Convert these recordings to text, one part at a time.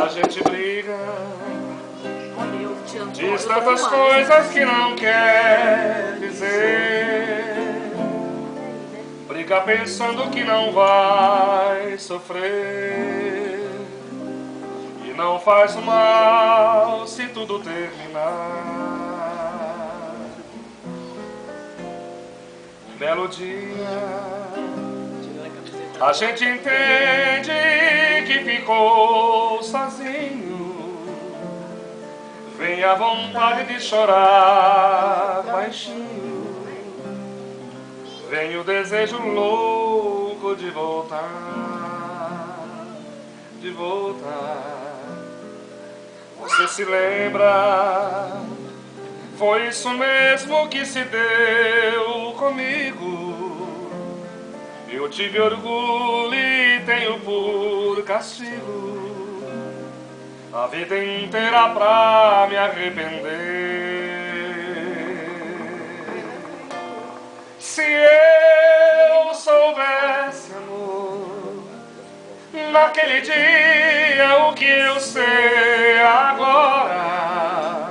A gente briga, diz tantas coisas que não quer dizer. Briga pensando que não vai sofrer. E não faz mal se tudo terminar. Um belo dia a gente entende que ficou sozinho. Vem a vontade de chorar baixinho. Vem o desejo louco de voltar, de voltar. Você se lembra? Foi isso mesmo que se deu comigo. Eu tive orgulho e tenho por castigo a vida inteira pra me arrepender. Se eu soubesse, amor, naquele dia o que eu sei agora,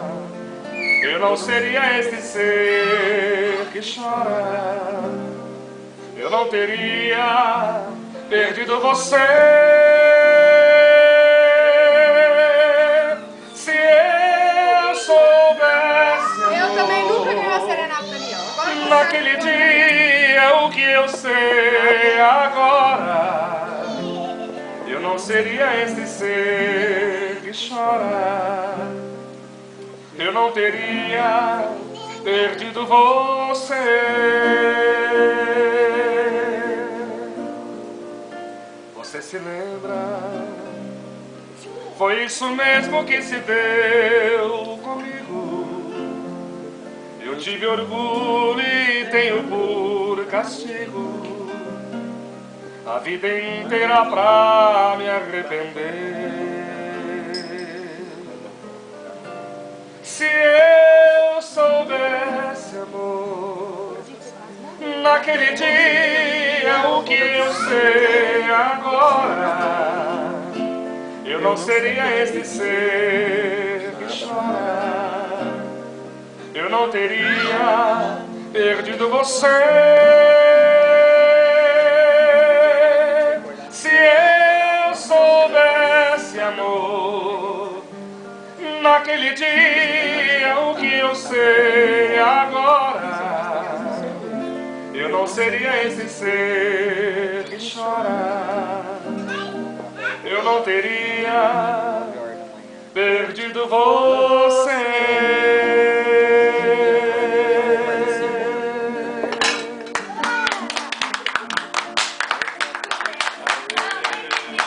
eu não seria este ser que chora. Eu não teria perdido você. Se eu soubesse, amor, eu também nunca ganhei uma serenata, Daniel. naquele dia o que eu sei agora, eu não seria esse ser que chora. Eu não teria perdido você. Você se lembra? Foi isso mesmo que se deu comigo. Eu tive orgulho e tenho por castigo a vida inteira pra me arrepender. Se eu soubesse, amor, naquele dia o que eu sei agora, eu não seria este ser que chora. Eu não teria perdido você. Se eu soubesse, amor, naquele dia o que eu sei agora, eu não seria esse ser que chora. Eu não teria perdido você.